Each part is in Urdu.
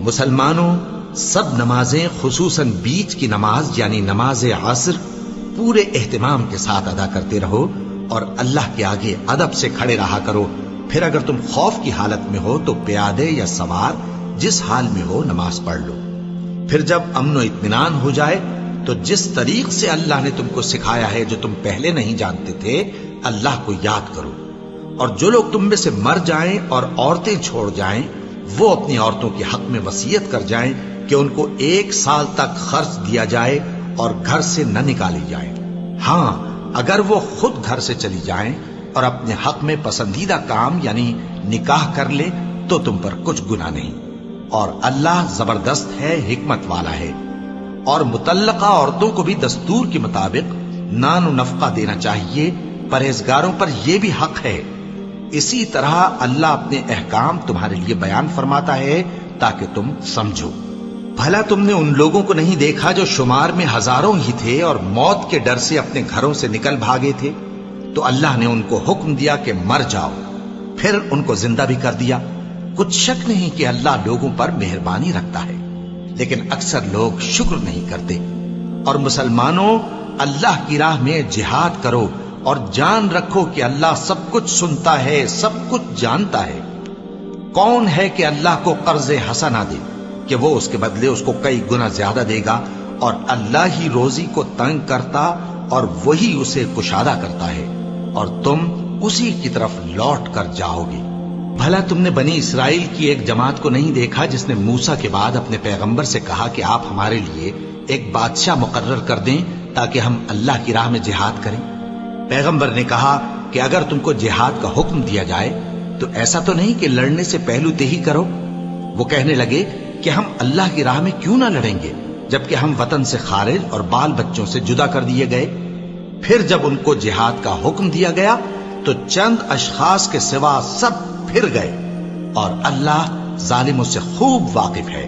مسلمانوں، سب نمازیں خصوصاً بیچ کی نماز یعنی نماز عصر پورے اہتمام کے ساتھ ادا کرتے رہو اور اللہ کے آگے ادب سے کھڑے رہا کرو. پھر اگر تم خوف کی حالت میں ہو تو پیادے یا سوار جس حال میں ہو نماز پڑھ لو. پھر جب امن و اطمینان ہو جائے تو جس طریق سے اللہ نے تم کو سکھایا ہے جو تم پہلے نہیں جانتے تھے اللہ کو یاد کرو. اور جو لوگ تم میں سے مر جائیں اور عورتیں چھوڑ جائیں وہ اپنی عورتوں کے حق میں وصیت کر جائیں کہ ان کو 1 سال تک خرچ دیا جائے اور گھر سے نہ نکالی جائے. ہاں اگر وہ خود گھر سے چلی جائیں اور اپنے حق میں پسندیدہ کام یعنی نکاح کر لے تو تم پر کچھ گناہ نہیں. اور اللہ زبردست ہے، حکمت والا ہے. اور مطلقہ عورتوں کو بھی دستور کے مطابق نان و نفقہ دینا چاہیے. پرہیزگاروں پر یہ بھی حق ہے. اسی طرح اللہ اپنے احکام تمہارے لیے بیان فرماتا ہے تاکہ تم سمجھو. بھلا تم نے ان لوگوں کو نہیں دیکھا جو شمار میں ہزاروں ہی تھے اور موت کے ڈر سے اپنے گھروں سے نکل بھاگے تھے؟ تو اللہ نے ان کو حکم دیا کہ مر جاؤ، پھر ان کو زندہ بھی کر دیا. کچھ شک نہیں کہ اللہ لوگوں پر مہربانی رکھتا ہے، لیکن اکثر لوگ شکر نہیں کرتے. اور مسلمانوں، اللہ کی راہ میں جہاد کرو اور جان رکھو کہ اللہ سب کچھ سنتا ہے، سب کچھ جانتا ہے. کون ہے کہ اللہ کو قرض حسنہ دے کہ وہ اس کے بدلے اس کو کئی گنا زیادہ دے گا؟ اور اللہ ہی روزی کو تنگ کرتا اور وہی اسے کشادہ کرتا ہے، اور تم اسی کی طرف لوٹ کر جاؤ گے. بھلا تم نے بنی اسرائیل کی ایک جماعت کو نہیں دیکھا جس نے موسیٰ کے بعد اپنے پیغمبر سے کہا کہ آپ ہمارے لیے ایک بادشاہ مقرر کر دیں تاکہ ہم اللہ کی راہ میں جہاد کریں؟ پیغمبر نے کہا کہ اگر تم کو جہاد کا حکم دیا جائے تو ایسا تو نہیں کہ لڑنے سے پہلو تہی کرو. وہ کہنے لگے کہ ہم اللہ کی راہ میں کیوں نہ لڑیں گے جبکہ ہم وطن سے خارج اور بال بچوں سے جدا کر دیے گئے. پھر جب ان کو جہاد کا حکم دیا گیا تو چند اشخاص کے سوا سب پھر گئے، اور اللہ ظالموں سے خوب واقف ہے.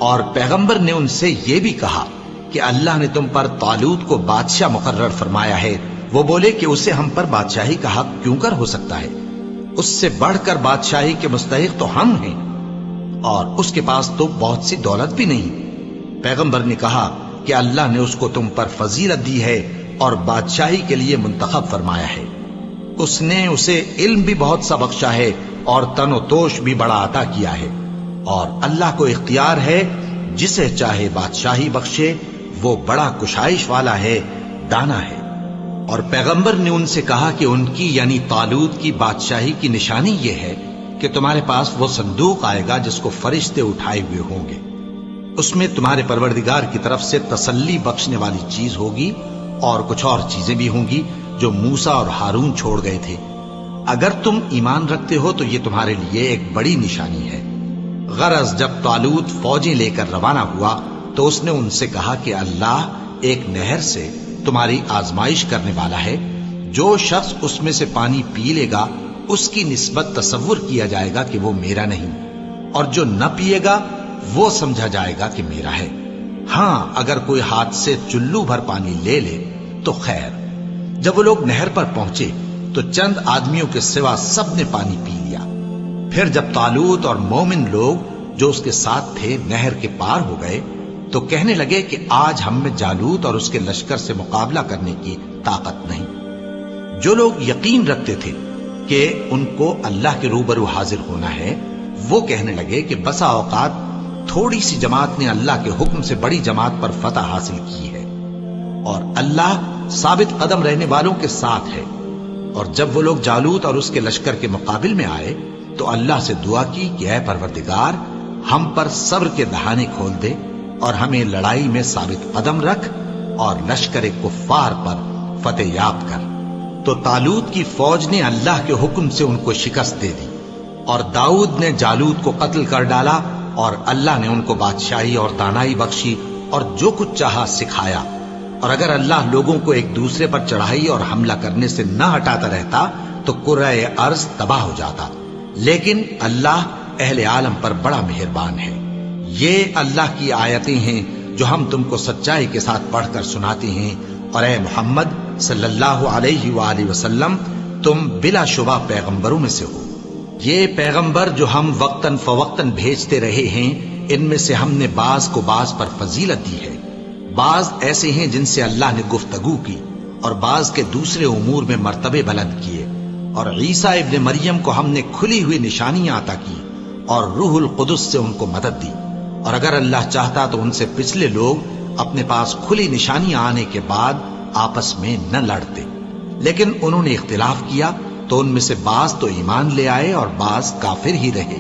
اور پیغمبر نے ان سے یہ بھی کہا کہ اللہ نے تم پر طالوت کو بادشاہ مقرر فرمایا ہے. وہ بولے کہ اسے ہم پر بادشاہی کا حق کیوں کر ہو سکتا ہے؟ اس سے بڑھ کر بادشاہی کے مستحق تو ہم ہیں، اور اس کے پاس تو بہت سی دولت بھی نہیں. پیغمبر نے کہا کہ اللہ نے اس کو تم پر فضیلت دی ہے اور بادشاہی کے لیے منتخب فرمایا ہے. اس نے اسے علم بھی بہت سا بخشا ہے اور تن و توش بھی بڑا عطا کیا ہے. اور اللہ کو اختیار ہے جسے چاہے بادشاہی بخشے، وہ بڑا کشائش والا ہے، دانا ہے. اور پیغمبر نے ان سے کہا کہ ان کی یعنی طالوت کی بادشاہی کی نشانی یہ ہے کہ تمہارے پاس وہ صندوق آئے گا جس کو فرشتے اٹھائے ہوئے ہوں گے. اس میں تمہارے پروردگار کی طرف سے تسلی بخشنے والی چیز ہوگی اور کچھ اور چیزیں بھی ہوں گی جو موسیٰ اور ہارون چھوڑ گئے تھے. اگر تم ایمان رکھتے ہو تو یہ تمہارے لیے ایک بڑی نشانی ہے. غرض جب طالوت فوجیں لے کر روانہ ہوا تو اس نے ان سے کہا کہ اللہ ایک نہر سے تمہاری آزمائش کرنے والا ہے. جو شخص اس میں سے پانی پی لے گا اس کی نسبت تصور کیا جائے گا کہ وہ میرا نہیں، اور جو نہ پیے گا وہ سمجھا جائے گا کہ میرا ہے. ہاں اگر کوئی ہاتھ سے چلو بھر پانی لے لے تو خیر. جب وہ لوگ نہر پر پہنچے تو چند آدمیوں کے سوا سب نے پانی پی لیا. پھر جب طالوت اور مومن لوگ جو اس کے ساتھ تھے نہر کے پار ہو گئے تو کہنے لگے کہ آج ہم میں جالوت اور اس کے لشکر سے مقابلہ کرنے کی طاقت نہیں. جو لوگ یقین رکھتے تھے کہ ان کو اللہ کے روبرو حاضر ہونا ہے وہ کہنے لگے کہ بسا اوقات تھوڑی سی جماعت نے اللہ کے حکم سے بڑی جماعت پر فتح حاصل کی ہے، اور اللہ ثابت قدم رہنے والوں کے ساتھ ہے. اور جب وہ لوگ جالوت اور اس کے لشکر کے مقابل میں آئے تو اللہ سے دعا کی کہ اے پروردگار ہم پر صبر کے دہانے کھول دے اور ہمیں لڑائی میں ثابت قدم رکھ اور لشکر کفار پر فتح یاب کر. تو طالوت کی فوج نے اللہ کے حکم سے ان کو شکست دے دی، اور داؤد نے جالوت کو قتل کر ڈالا، اور اللہ نے ان کو بادشاہی اور دانائی بخشی اور جو کچھ چاہا سکھایا. اور اگر اللہ لوگوں کو ایک دوسرے پر چڑھائی اور حملہ کرنے سے نہ ہٹاتا رہتا تو کرۂ ارض تباہ ہو جاتا. لیکن اللہ اہل عالم پر بڑا مہربان ہے. یہ اللہ کی آیتیں ہیں جو ہم تم کو سچائی کے ساتھ پڑھ کر سناتے ہیں، اور اے محمد صلی اللہ علیہ وآلہ وسلم تم بلا شبہ پیغمبروں میں سے ہو. یہ پیغمبر جو ہم وقتاً فوقتاً بھیجتے رہے ہیں ان میں سے ہم نے بعض کو بعض پر فضیلت دی ہے، بعض ایسے ہیں جن سے اللہ نے گفتگو کی، اور بعض کے دوسرے امور میں مرتبے بلند کیے، اور عیسیٰ ابن مریم کو ہم نے کھلی ہوئی نشانیاں عطا کی اور روح القدس سے ان کو مدد دی، اور اگر اللہ چاہتا تو ان سے پچھلے لوگ اپنے پاس کھلی نشانیاں آنے کے بعد آپس میں نہ لڑتے، لیکن انہوں نے اختلاف کیا تو ان میں سے بعض تو ایمان لے آئے اور بعض کافر ہی رہے۔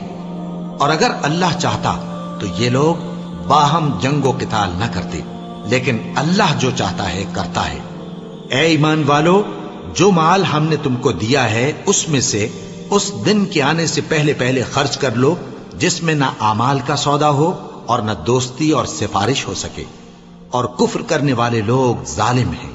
اور اگر اللہ چاہتا تو یہ لوگ باہم جنگ و قتال نہ کرتے، لیکن اللہ جو چاہتا ہے کرتا ہے۔ اے ایمان والو، جو مال ہم نے تم کو دیا ہے اس میں سے اس دن کے آنے سے پہلے پہلے خرچ کر لو جس میں نہ اعمال کا سودا ہو اور نہ دوستی اور سفارش ہو سکے، اور کفر کرنے والے لوگ ظالم ہیں۔